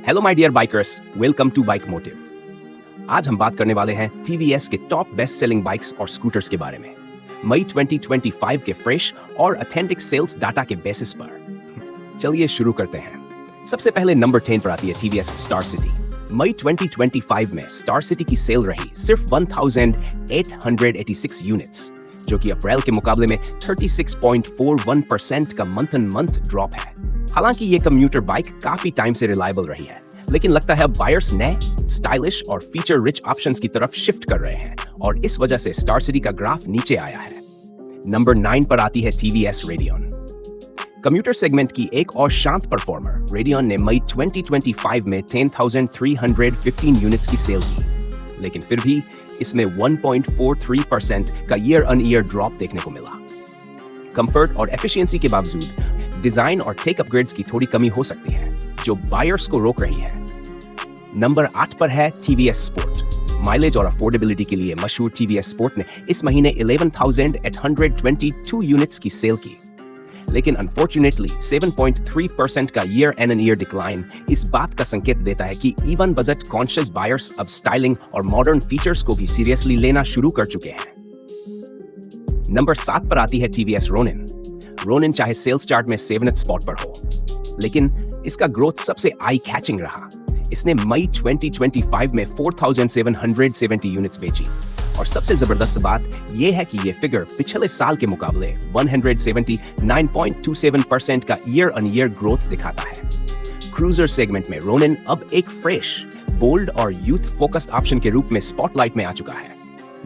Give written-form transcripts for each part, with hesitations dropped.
Hello my dear bikers, welcome to bike motive. आज हम बात करने वाले हैं टीवीएस के टॉप बेस्ट सेलिंग बाइक्स और स्कूटर्स के बारे में, मई 2025 के फ्रेश और ऑथेंटिक सेल्स डाटा के बेसिस पर। चलिए शुरू करते हैं। सबसे पहले नंबर 10 पर आती है टीवीएस स्टार सिटी। मई 2025 में स्टार सिटी की सेल रही सिर्फ 1886 यूनिट्स, जो कि अप्रैल के मुकाबले में 36.41% का मंथ ऑन मंथ ड्रॉप है। हालांकि ये कम्यूटर बाइक काफी टाइम से रिलायबल रही है, लेकिन लगता है अब बायर्स नए, स्टाइलिश और फीचर रिच ऑप्शंस की तरफ शिफ्ट कर रहे हैं और इस वजह से स्टार सिटी का ग्राफ नीचे आया है। नंबर 9 पर आती है टीवीएस रेडियन। कम्यूटर सेगमेंट की एक और शांत परफॉर्मर रेडियन ने मई 2025 में 10,315 यूनिट्स की सेल की, लेकिन फिर भी इसमें 1.43% का ईयर ऑन ईयर ड्रॉप देखने को मिला। कंफर्ट और एफिशिएंसी के बावजूद डिजाइन और टेक अपग्रेड्स की थोड़ी कमी हो सकती है, जो बायर्स को रोक रही है। नंबर 8 पर है टीवीएस स्पोर्ट। माइलेज और अफोर्डेबिलिटी के लिए मशहूर टीवीएस स्पोर्ट ने इस महीने 11,822 यूनिट्स की सेल की, लेकिन अनफॉर्चुनेटली 7.3% का year on on year decline इस बात का संकेत देता है कि इवन बजट कॉन्शियस बायर्स अब स्टाइलिंग और मॉडर्न फीचर्स को भी सीरियसली लेना शुरू कर चुके हैं। नंबर 7 पर आती है टीवीएस रोनिन। रोनिन चाहे सेल्स चार्ट में 7th स्पॉट पर हो, लेकिन इसका ग्रोथ सबसे आई कैचिंग रहा। इसने मई 2025 में 4,770 यूनिट्स बेची और सबसे जबरदस्त बात यह है कि यह फिगर पिछले साल के मुकाबले 179.27% का ईयर ऑन ईयर ग्रोथ दिखाता है। क्रूजर सेगमेंट में रोनिन अब एक फ्रेश, बोल्ड और यूथ फोकस्ड ऑप्शन के रूप में स्पॉटलाइट में आ चुका है।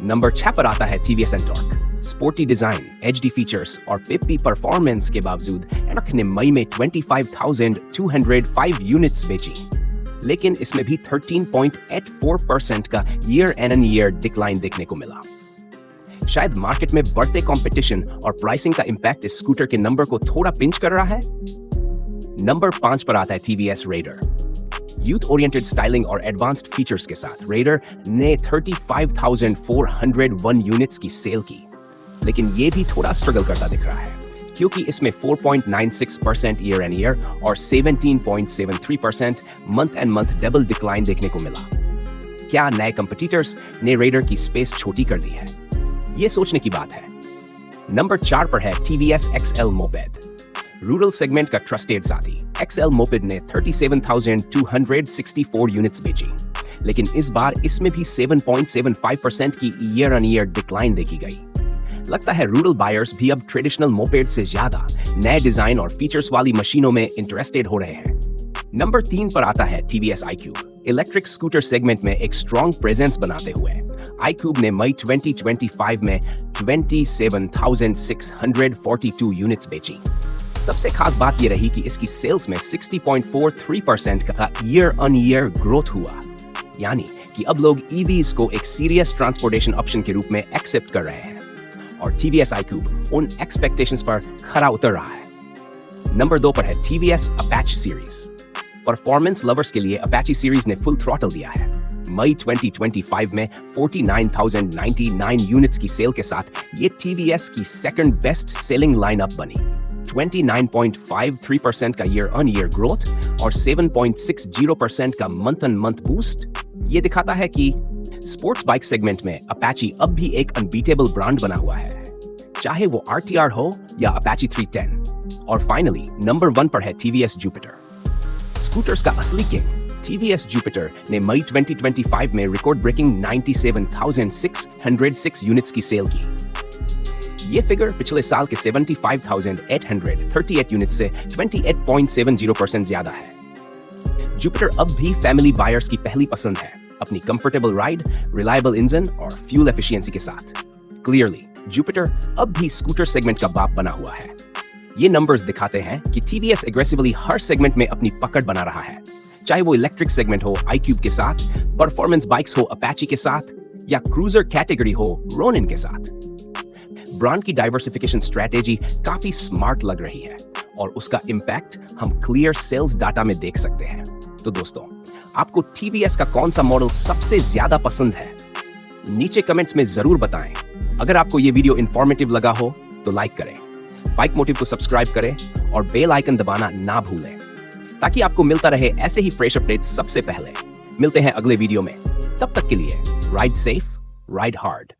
नंबर 6 पर आता है TVS Ntorq. Sporty design, HD features और पिपी परफॉर्मेंस के बावजूद एंटॉर्क ने मई में 25,205 यूनिट्स बेची, लेकिन इसमें भी 13.84% का year on on year decline देखने को मिला। शायद मार्केट में बढ़ते कंपटीशन और प्राइसिंग का इंपैक्ट इस स्कूटर के नंबर को थोड़ा पिंच कर रहा है। नंबर 5 पर आता है TVS raider. Youth oriented styling और एडवांस्ड फीचर्स के साथ रेडर ने 35,401 यूनिट्स की सेल की, लेकिन ये भी थोड़ा स्ट्रगल करता दिख रहा है, क्योंकि इसमें 4.96% ईयर एन ईयर और 17.73% month and month double decline देखने को मिला। क्या नए कंपटीटर्स ने रेडर की स्पेस छोटी कर दी है? ये सोचने की बात है। नंबर 4 पर है TVS XL moped. Rural segment का ट्रस्टेड साथी एक्सएल मोपेड ने 37,264 यूनिट्स बेची, लेकिन इस बार इसमें भी 7.75% की ईयर ऑन ईयर डिक्लाइन देखी गई। लगता है रूरल बायर्स भी अब ट्रेडिशनल मोपेड से ज्यादा नए डिजाइन और फीचर्स वाली मशीनों में इंटरेस्टेड हो रहे हैं। नंबर 3 पर आता है TVS iQube। Electric scooter segment में एक स्ट्रॉन्ग प्रेजेंस बनाते हुए iQube ने मई 2025 में 27,642 यूनिट्स बेची। सबसे खास बात यह रही कि इसकी सेल्स में 60.43% का ईयर ऑन ईयर ग्रोथ हुआ, यानी कि अब लोग ईवीज को एक सीरियस ट्रांसपोर्टेशन ऑप्शन के रूप में एक्सेप्ट कर रहे हैं और टीवीएस iQube उन एक्सपेक्टेशंस पर खरा उतर रहा है। नंबर 2 पर है TVS Apache series. Performance lovers के लिए अपाचे सीरीज ने फुल थ्रॉटल दिया है। मई 2025 में 49,099 यूनिट्स की सेल के साथ ये टीवीएस की सेकंड बेस्ट सेलिंग लाइनअप बनी। 29.53% का ईयर ऑन ईयर ग्रोथ और 7.60% का मंथ ऑन मंथ बूस्ट ये दिखाता है कि स्पोर्ट्स बाइक सेगमेंट में अपाचे अब भी एक अनबीटेबल ब्रांड बना हुआ है, चाहे वो आरटीआर हो या अपाचे 310। और फाइनली नंबर 1 पर है टीवीएस जुपिटर। स्कूटर्स का असली किंग टीवीएस जुपिटर ने मई 2025 में रिकॉर्ड ब्रेकिंग 97,606 यूनिट्स की सेल की। ये फिगर पिछले साल के 75,838 यूनिट से 28.70% ज्यादा है। जुपिटर अब भी फैमिली बायर्स की पहली पसंद है, अपनी कंफर्टेबल राइड, रिलायबल इंजन और फ्यूल एफिशिएंसी के साथ। क्लियरली जुपिटर अब भी स्कूटर सेगमेंट का बाप बना हुआ है। ये नंबर्स दिखाते हैं कि टीवीएस एग्रेसिवली हर सेगमेंट में अपनी पकड़ बना रहा है, चाहे वो इलेक्ट्रिक सेगमेंट हो iQube के साथ, परफॉर्मेंस बाइक्स हो अपाचे के साथ या क्रूजर कैटेगरी हो रोनिन के साथ। ब्रांड की डाइवर्सिफिकेशन स्ट्रेटेजी काफी स्मार्ट लग रही है और उसका इंपैक्ट हम क्लियर सेल्स डाटा में देख सकते हैं। तो दोस्तों, आपको टीवीएस का कौन सा मॉडल सबसे ज्यादा पसंद है? नीचे कमेंट्स में जरूर बताएं। अगर आपको ये वीडियो इंफॉर्मेटिव लगा हो तो लाइक करें, बाइक मोटिव को सब्सक्राइब करें और बेल आइकन दबाना ना भूलें। ताकि आपको मिलता रहे ऐसे ही फ्रेश अपडेट सबसे पहले। मिलते हैं अगले वीडियो में, तब तक के लिए राइड सेफ, राइड हार्ड।